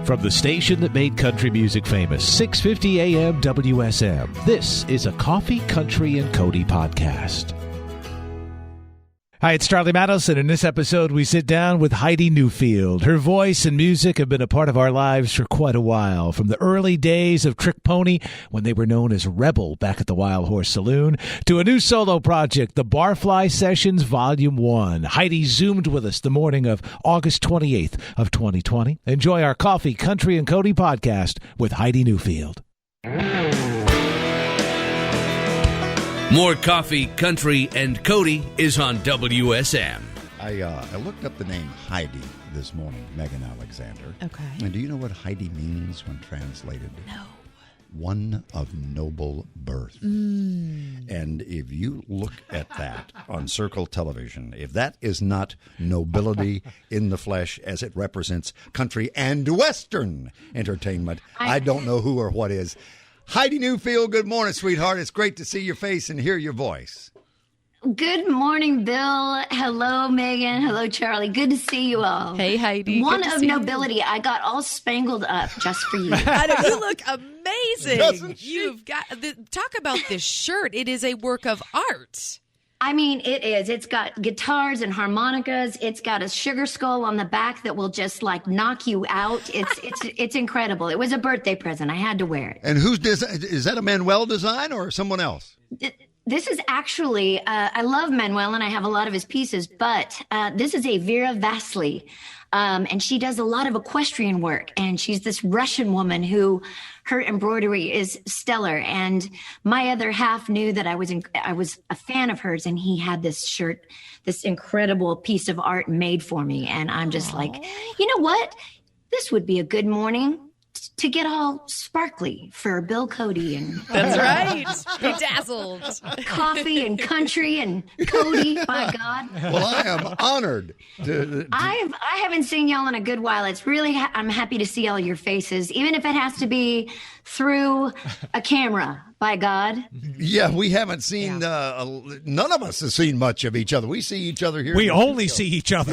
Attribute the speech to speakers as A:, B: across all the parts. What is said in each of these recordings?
A: From the station that made country music famous, 650 AM WSM, this is a Coffee, Country, and Cody podcast. Hi, it's Charlie Matos, and in this episode, we sit down with Heidi Newfield. Her voice and music have been a part of our lives for quite a while, from the early days of Trick Pony, when they were known as Rebel back at the Wild Horse Saloon, to a new solo project, the Barefly Sessions Volume 1. Heidi Zoomed with us the morning of August 28th of 2020. Enjoy our Coffee, Country, and Cody podcast with Heidi Newfield.
B: More Coffee, Country, and Cody is on WSM.
C: I looked up the name Heidi this morning, Megan Alexander.
D: Okay.
C: And do you know what Heidi means when translated?
D: No.
C: One of noble birth. And if you look at that on Circle Television, if that is not nobility in the flesh as it represents country and Western entertainment, I don't know who or what is. Heidi Newfield, good morning, sweetheart. It's great to see your face and hear your voice.
E: Good morning, Bill. Hello, Megan. Hello, Charlie. Good to see you all.
D: Hey, Heidi.
E: One of nobility. You. I got all spangled up just for you.
D: I know, you look amazing.
C: Doesn't she?
D: You've got talk about this shirt. It is a work of art.
E: I mean, it is. It's got guitars and harmonicas. It's got a sugar skull on the back that will just like knock you out. It's incredible. It was a birthday present. I had to wear it.
C: And is that a Manuel design or someone else?
E: This is actually, I love Manuel and I have a lot of his pieces, but this is a Vera Vasily. And she does a lot of equestrian work. And she's this Russian woman who her embroidery is stellar. And my other half knew that I was a fan of hers. And he had this shirt, this incredible piece of art made for me. And I'm just like, you know what? This would be a good morning to get all sparkly for Bill Cody and
D: That's right. Bedazzled.
E: Coffee and country and Cody. My God.
C: Well, I am honored.
E: I haven't seen y'all in a good while. It's really I'm happy to see all your faces, even if it has to be through a camera. By God.
C: Yeah, we haven't seen, none of us have seen much of each other. We see each other here.
A: We only see each other.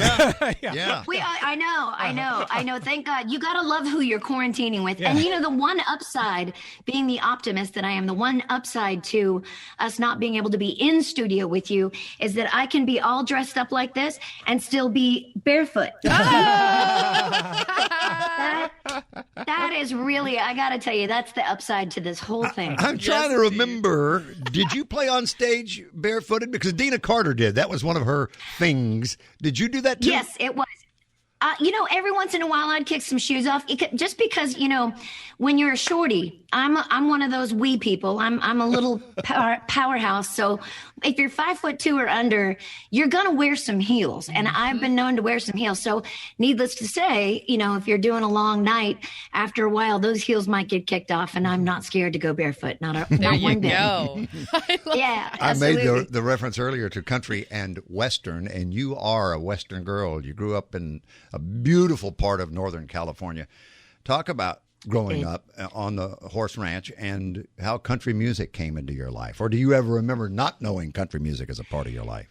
C: Yeah.
E: I know. Thank God. You got to love who you're quarantining with.
A: Yeah.
E: And, you know, the one upside, being the optimist that I am, the one upside to us not being able to be in studio with you is that I can be all dressed up like this and still be barefoot. That is really, I got to tell you, that's the upside to this whole thing.
C: I'm trying to remember, did you play on stage barefooted? Because Dina Carter did. That was one of her things. Did you do that too?
E: Yes, it was. You know, every once in a while I'd kick some shoes off just because, you know, when you're a shorty, I'm one of those wee people. I'm a little powerhouse. So if you're 5'2" or under, you're going to wear some heels. And I've been known to wear some heels. So needless to say, you know, if you're doing a long night, after a while, those heels might get kicked off. And I'm not scared to go barefoot. Not one bit. Yeah.
C: I
E: absolutely.
C: made the reference earlier to country and Western, and you are a Western girl. You grew up in a beautiful part of Northern California. Talk about growing up on the horse ranch and how country music came into your life. Or do you ever remember not knowing country music as a part of your life?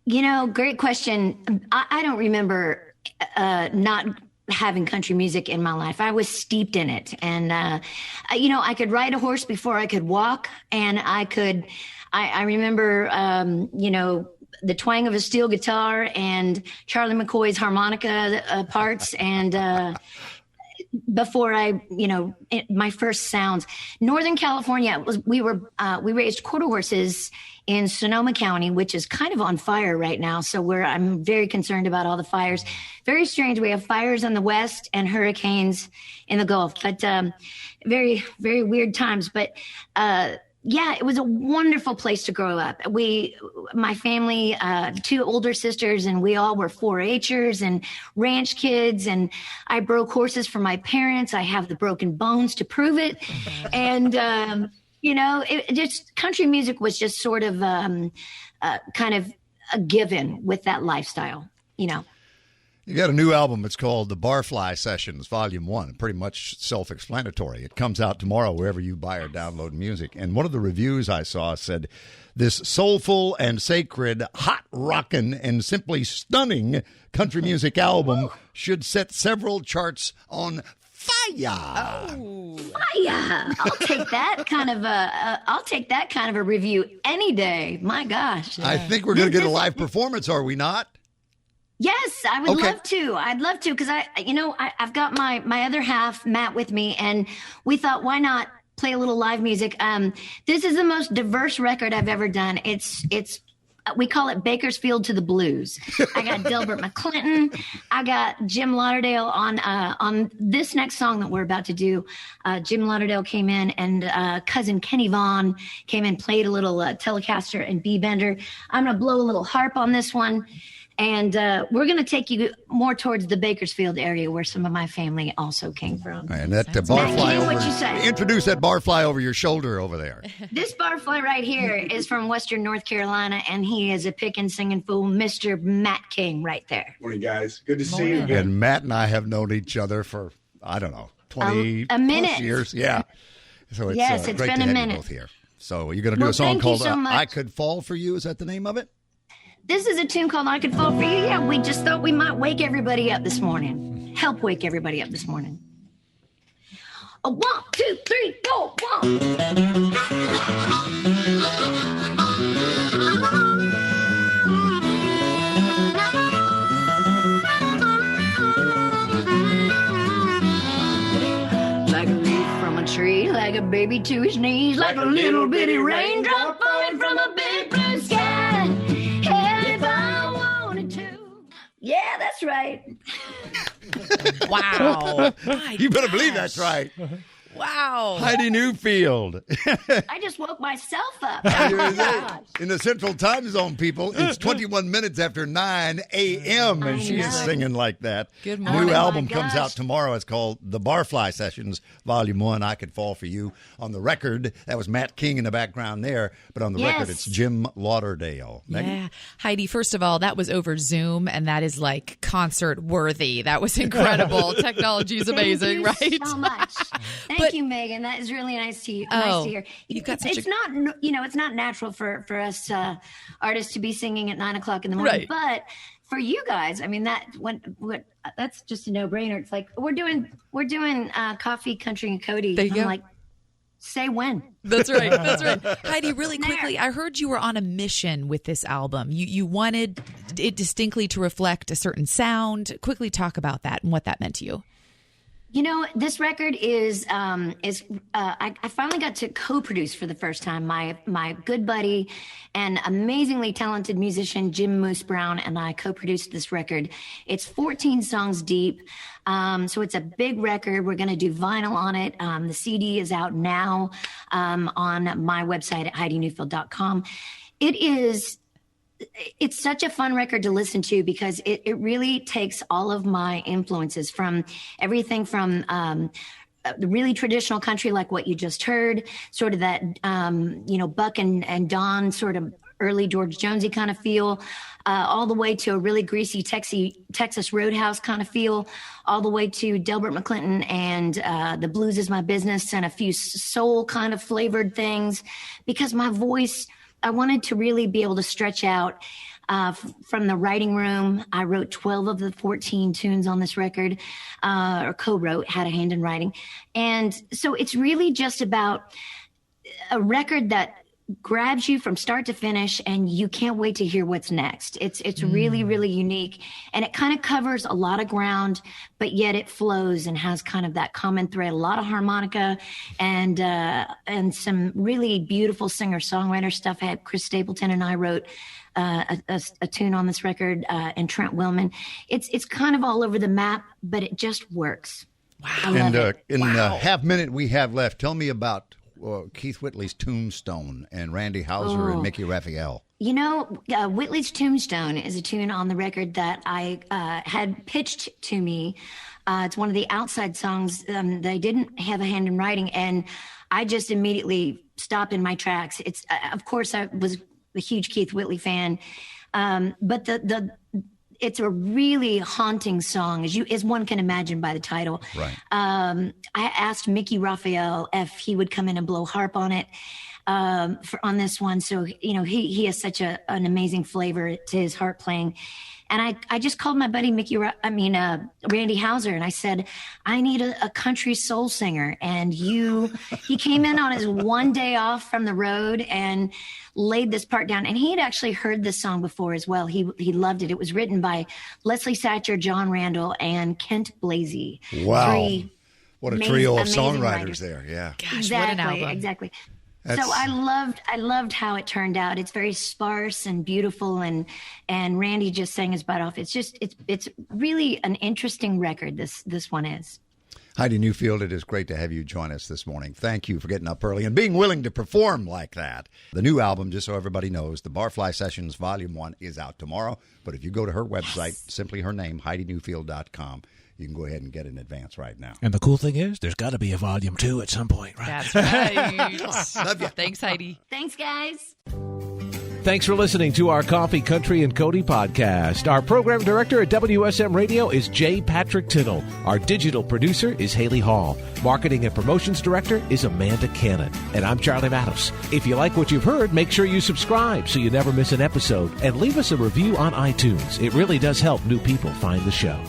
E: You know, great question. I don't remember not having country music in my life. I was steeped in it. And, you know, I could ride a horse before I could walk. And I remember, you know, the twang of a steel guitar and Charlie McCoy's harmonica parts. And before my first sounds, Northern California we raised quarter horses in Sonoma County, which is kind of on fire right now. So I'm very concerned about all the fires. Very strange. We have fires in the West and hurricanes in the Gulf, but very, very weird times. But yeah, it was a wonderful place to grow up. My family, 2 older sisters, and we all were 4-H'ers and ranch kids. And I broke horses for my parents. I have the broken bones to prove it. And, you know, country music was just sort of kind of a given with that lifestyle, you know.
C: You got a new album. It's called The Barefly Sessions, Volume 1. Pretty much self-explanatory. It comes out tomorrow wherever you buy or download music. And one of the reviews I saw said, this soulful and sacred, hot rockin' and simply stunning country music album should set several charts on fire.
D: Oh.
E: Fire! I'll take that kind of a review any day. My gosh.
C: I think we're going to get a live performance, are we not?
E: Yes, I would love to. I'd love to because I've got my other half, Matt, with me, and we thought, why not play a little live music? This is the most diverse record I've ever done. It's we call it Bakersfield to the Blues. I got Delbert McClinton. I got Jim Lauderdale on this next song that we're about to do. Jim Lauderdale came in, and cousin Kenny Vaughn came in, played a little Telecaster and B-bender. I'm going to blow a little harp on this one. And we're going to take you more towards the Bakersfield area where some of my family also came from.
C: And that barfly over.
E: What you say?
C: Introduce that barfly over your shoulder over there.
E: This barfly right here is from Western North Carolina, and he is a pickin' singing fool, Mr. Matt King right there.
F: Morning, guys. Good to see you again.
C: And Matt and I have known each other for, 20
E: a minute.
C: plus years. Yeah. So it's,
E: Yes,
C: great
E: it's been
C: to
E: a
C: have
E: minute.
C: you both here. So you're going to do a song
E: thank you
C: called
E: so much.
C: I Could Fall For You. Is that the name of it?
E: This is a tune called I Could Fall For You. Yeah, we just thought we might wake everybody up this morning. Help wake everybody up this morning. A 1, 2, 3, 4, 1. Like a leaf from a tree, like a baby to his knees, like a little bitty raindrop falling from a big blue sky. Hey, if I wanted to. Yeah, that's right.
D: Wow. My
C: You better believe
D: gosh.
C: that's right.
D: Wow.
C: Heidi Newfield.
E: I just woke myself up.
C: In the Central Time Zone, people, it's 21 minutes after 9 a.m. and she is singing like that.
D: Good
C: New
D: morning.
C: album
E: Oh, my
C: comes
E: gosh.
C: out tomorrow. It's called The Barfly Sessions, Volume 1, I Could Fall For You. On the record, that was Matt King in the background there, but on the record, it's Jim Lauderdale. Megan?
D: Yeah. Heidi, first of all, that was over Zoom, and that is like concert worthy. That was incredible. Technology is amazing,
E: Thank you
D: right?
E: so much. Thank you, Megan. That is really nice to nice to hear.
D: You've got such
E: it's not, it's not natural for us artists to be singing at 9 o'clock in the morning,
D: Right.
E: but for you guys, I mean, that's just a no-brainer. It's like we're doing Coffee, Country, and Cody.
D: There you
E: I'm
D: go.
E: like, say when.
D: That's right. That's right. Heidi, really quickly, I heard you were on a mission with this album. You wanted it distinctly to reflect a certain sound. Quickly talk about that and what that meant to you.
E: This record is I finally got to co-produce for the first time. My good buddy and amazingly talented musician Jim Moose Brown and I co-produced this record. It's 14 songs deep, so it's a big record. We're going to do vinyl on it. The CD is out now on my website at HeidiNewfield.com. It's such a fun record to listen to because it really takes all of my influences from everything from the really traditional country, like what you just heard, sort of that, Buck and Don sort of early George Jonesy kind of feel, all the way to a really greasy Texas Roadhouse kind of feel, all the way to Delbert McClinton and The Blues Is My Business and a few soul kind of flavored things, because my voice, I wanted to really be able to stretch out from the writing room. I wrote 12 of the 14 tunes on this record, or co-wrote, had a hand in writing. And so it's really just about a record that grabs you from start to finish and you can't wait to hear what's next. It's really, really unique. And it kind of covers a lot of ground, but yet it flows and has kind of that common thread, a lot of harmonica and some really beautiful singer-songwriter stuff. I had Chris Stapleton and I wrote a tune on this record, and Trent Willman. It's kind of all over the map, but it just works. Wow. I love
C: And
E: it.
C: in the half minute we have left, tell me about Keith Whitley's Tombstone and Randy Houser and Mickey Raphael.
E: Whitley's Tombstone is a tune on the record that I had pitched to me. It's one of the outside songs that I didn't have a hand in writing, and I just immediately stopped in my tracks. Of course, I was a huge Keith Whitley fan, but it's a really haunting song, as one can imagine by the title.
C: Right.
E: I asked Mickey Raphael if he would come in and blow harp on it on this one. So, he has such an amazing flavor to his harp playing. And I just called my buddy Randy Hauser, and I said, I need a country soul singer. And he came in on his one day off from the road and laid this part down. And he had actually heard this song before as well. He loved it. It was written by Leslie Satcher, John Randall, and Kent Blasey.
C: Wow. What a trio of songwriters
E: writers
C: there. Yeah.
D: Gosh,
E: exactly,
D: what an album.
E: Exactly. So I loved how it turned out. It's very sparse and beautiful, and Randy just sang his butt off. It's really an interesting record. This one is.
C: Heidi Newfield, it is great to have you join us this morning. Thank you for getting up early and being willing to perform like that. The new album, just so everybody knows, the Barefly Sessions Volume 1 is out tomorrow. But if you go to her website, simply her name, HeidiNewfield.com, you can go ahead and get in advance right now.
A: And the cool thing is, there's got to be a volume 2 at some point, right?
D: That's right.
C: Love you.
D: Thanks, Heidi.
E: Thanks, guys.
A: Thanks for listening to our Coffee, Country, and Cody podcast. Our program director at WSM Radio is J. Patrick Tittle. Our digital producer is Haley Hall. Marketing and promotions director is Amanda Cannon. And I'm Charlie Matos. If you like what you've heard, make sure you subscribe so you never miss an episode. And leave us a review on iTunes. It really does help new people find the show.